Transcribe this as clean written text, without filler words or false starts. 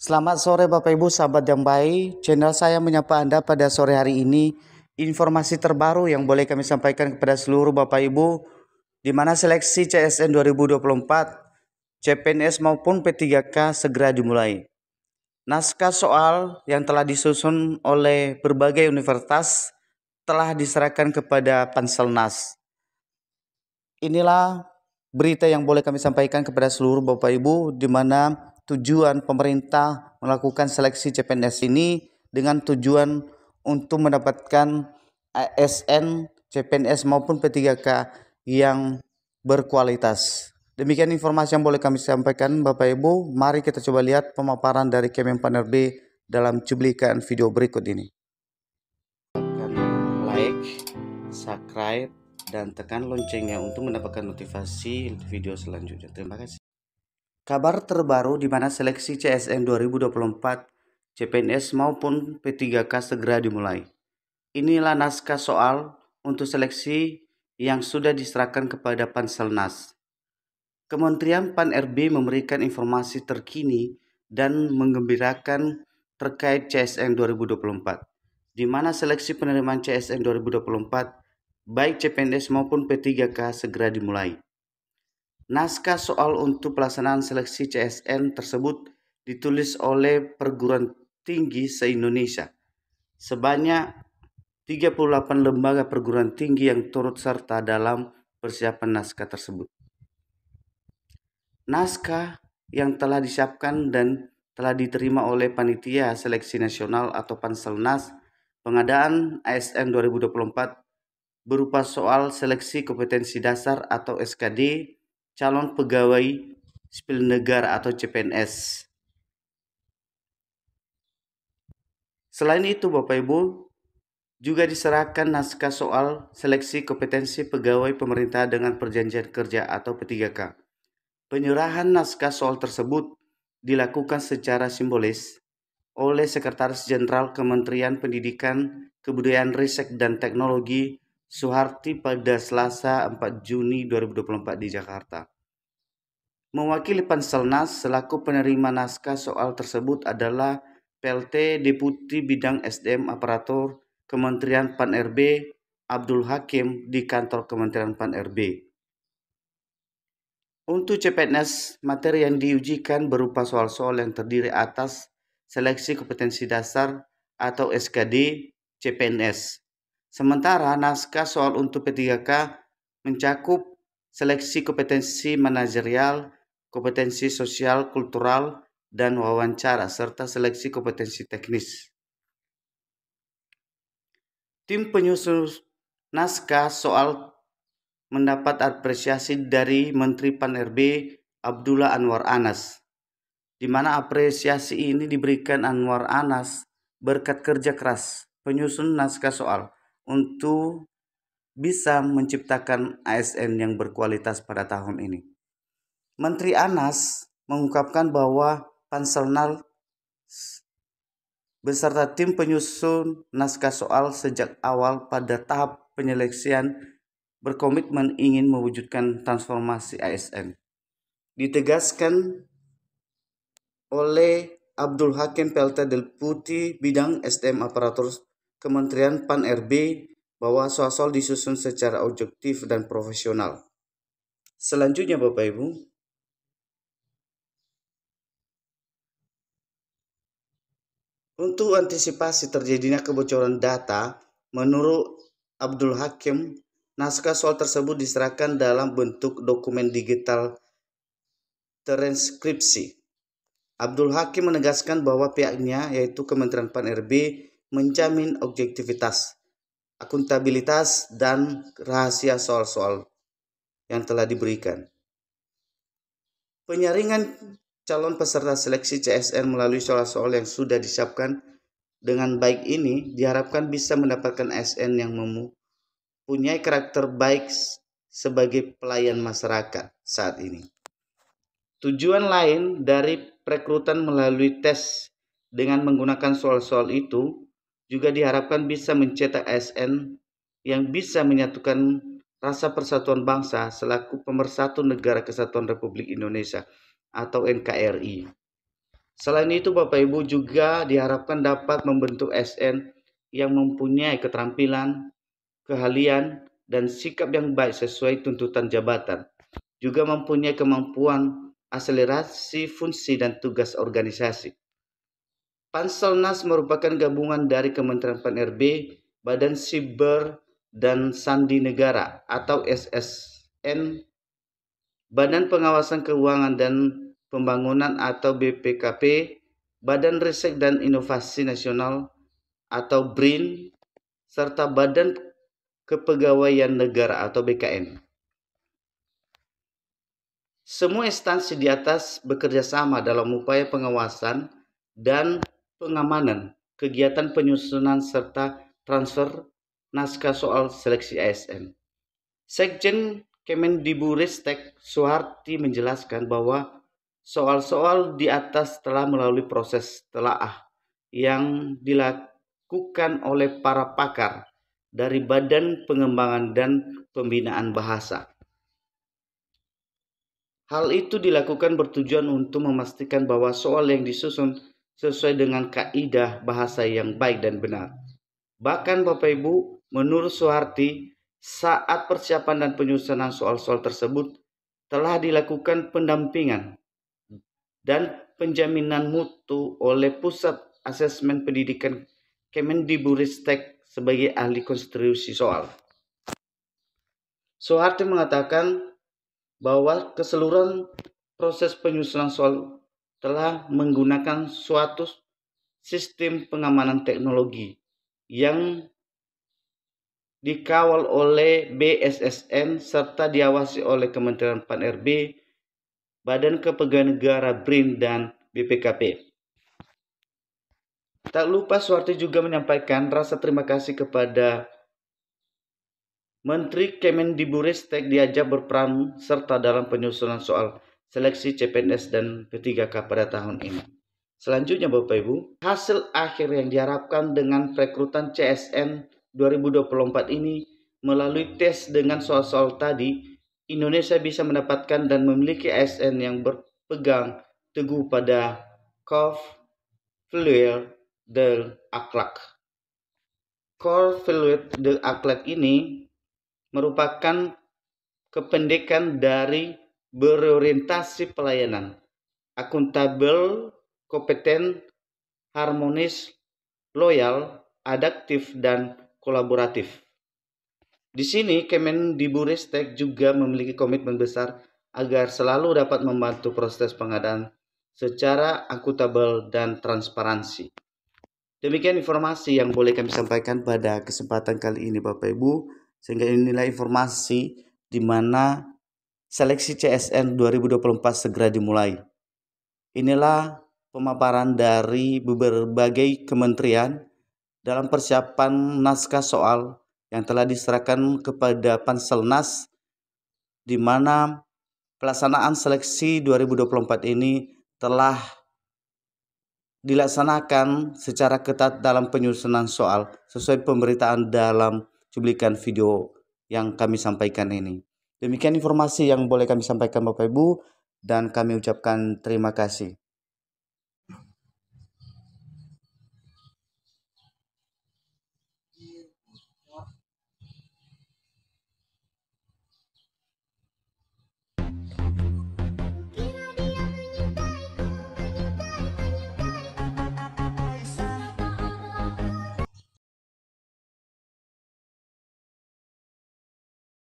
Selamat sore Bapak Ibu sahabat yang baik. Channel saya menyapa Anda pada sore hari ini. Informasi terbaru yang boleh kami sampaikan kepada seluruh Bapak Ibu, di mana seleksi CSN 2024, CPNS maupun P3K segera dimulai. Naskah soal yang telah disusun oleh berbagai universitas telah diserahkan kepada Panselnas. Inilah berita yang boleh kami sampaikan kepada seluruh Bapak Ibu, di mana tujuan pemerintah melakukan seleksi CPNS ini dengan tujuan untuk mendapatkan ASN, CPNS maupun P3K yang berkualitas. Demikian informasi yang boleh kami sampaikan Bapak Ibu. Mari kita coba lihat pemaparan dari Kemenpan RB dalam cuplikan video berikut ini. Like, subscribe, dan tekan loncengnya untuk mendapatkan notifikasi video selanjutnya. Terima kasih. Kabar terbaru di mana seleksi CSN 2024, CPNS maupun P3K segera dimulai. Inilah naskah soal untuk seleksi yang sudah diserahkan kepada Panselnas. Kementerian Pan-RB memberikan informasi terkini dan menggembirakan terkait CSN 2024, di mana seleksi penerimaan CSN 2024 baik CPNS maupun P3K segera dimulai. Naskah soal untuk pelaksanaan seleksi CSN tersebut ditulis oleh perguruan tinggi se-Indonesia. Sebanyak 38 lembaga perguruan tinggi yang turut serta dalam persiapan naskah tersebut. Naskah yang telah disiapkan dan telah diterima oleh Panitia Seleksi Nasional atau Panselnas pengadaan ASN 2024 berupa soal seleksi kompetensi dasar atau SKD calon pegawai sipil negara atau CPNS. Selain itu Bapak Ibu, juga diserahkan naskah soal seleksi kompetensi pegawai pemerintah dengan perjanjian kerja atau P3K. Penyerahan naskah soal tersebut dilakukan secara simbolis oleh Sekretaris Jenderal Kementerian Pendidikan, Kebudayaan, Riset, dan Teknologi Suharti pada Selasa 4 Juni 2024 di Jakarta. Mewakili Panselnas selaku penerima naskah soal tersebut adalah PLT Deputi Bidang SDM Aparatur Kementerian Pan-RB Abdul Hakim di kantor Kementerian Pan-RB. Untuk CPNS, materi yang diujikan berupa soal-soal yang terdiri atas seleksi kompetensi dasar atau SKD CPNS. Sementara naskah soal untuk P3K mencakup seleksi kompetensi manajerial, kompetensi sosial kultural, dan wawancara, serta seleksi kompetensi teknis. Tim penyusun naskah soal mendapat apresiasi dari Menteri Pan-RB Abdullah Anwar Anas, di mana apresiasi ini diberikan Anwar Anas berkat kerja keras penyusun naskah soal untuk bisa menciptakan ASN yang berkualitas pada tahun ini. Menteri Anas mengungkapkan bahwa Panselnas beserta tim penyusun naskah soal sejak awal pada tahap penyeleksian berkomitmen ingin mewujudkan transformasi ASN. Ditegaskan oleh Abdul Hakim PLT Deputi Bidang SDM Aparatur Kementerian Pan-RB bahwa soal-soal disusun secara objektif dan profesional. Selanjutnya Bapak Ibu, untuk antisipasi terjadinya kebocoran data, menurut Abdul Hakim, naskah soal tersebut diserahkan dalam bentuk dokumen digital transkripsi. Abdul Hakim menegaskan bahwa pihaknya, yaitu Kementerian Pan-RB, menjamin objektivitas, akuntabilitas, dan rahasia soal-soal yang telah diberikan. Penyaringan calon peserta seleksi CSN melalui soal-soal yang sudah disiapkan dengan baik ini diharapkan bisa mendapatkan ASN yang mempunyai karakter baik sebagai pelayan masyarakat saat ini. Tujuan lain dari perekrutan melalui tes dengan menggunakan soal-soal itu juga diharapkan bisa mencetak ASN yang bisa menyatukan rasa persatuan bangsa selaku pemersatu Negara Kesatuan Republik Indonesia atau NKRI. Selain itu, Bapak Ibu juga diharapkan dapat membentuk ASN yang mempunyai keterampilan, keahlian, dan sikap yang baik sesuai tuntutan jabatan. Juga mempunyai kemampuan akselerasi fungsi dan tugas organisasi. Panselnas merupakan gabungan dari Kementerian PAN-RB, Badan Siber dan Sandi Negara atau SSN, Badan Pengawasan Keuangan dan Pembangunan atau BPKP, Badan Riset dan Inovasi Nasional atau BRIN, serta Badan Kepegawaian Negara atau BKN. Semua instansi di atas bekerja sama dalam upaya pengawasan dan pengamanan kegiatan penyusunan serta transfer naskah soal seleksi ASN. Sekjen Kemendibudristek Soeharti menjelaskan bahwa soal-soal di atas telah melalui proses telaah yang dilakukan oleh para pakar dari Badan Pengembangan dan Pembinaan Bahasa. Hal itu dilakukan bertujuan untuk memastikan bahwa soal yang disusun sesuai dengan kaidah bahasa yang baik dan benar. Bahkan Bapak Ibu, menurut Soeharti, saat persiapan dan penyusunan soal-soal tersebut telah dilakukan pendampingan dan penjaminan mutu oleh Pusat Asesmen Pendidikan Kemendibudristek sebagai ahli konstruksi soal. Soeharti mengatakan bahwa keseluruhan proses penyusunan soal telah menggunakan suatu sistem pengamanan teknologi yang dikawal oleh BSSN serta diawasi oleh Kementerian PAN-RB, Badan Kepegawaian Negara BRIN, dan BPKP. Tak lupa Soeharti juga menyampaikan rasa terima kasih kepada Menteri Kemendibudristek diajak berperan serta dalam penyusunan soal seleksi CPNS dan P3K pada tahun ini. Selanjutnya Bapak Ibu, hasil akhir yang diharapkan dengan perekrutan CSN 2024 ini melalui tes dengan soal-soal tadi, Indonesia bisa mendapatkan dan memiliki ASN yang berpegang teguh pada Core Values de Akhlak. Core Values de Akhlak ini merupakan kependekan dari berorientasi pelayanan, akuntabel, kompeten, harmonis, loyal, adaptif, dan kolaboratif. Di sini Kemendibudristek juga memiliki komitmen besar agar selalu dapat membantu proses pengadaan secara akuntabel dan transparansi. Demikian informasi yang boleh kami sampaikan pada kesempatan kali ini Bapak Ibu. Sehingga inilah informasi di mana seleksi CSN 2024 segera dimulai. Inilah pemaparan dari berbagai kementerian dalam persiapan naskah soal yang telah diserahkan kepada Panselnas, di mana pelaksanaan seleksi 2024 ini telah dilaksanakan secara ketat dalam penyusunan soal sesuai pemberitaan dalam cuplikan video yang kami sampaikan ini. Demikian informasi yang boleh kami sampaikan Bapak Ibu, dan kami ucapkan terima kasih.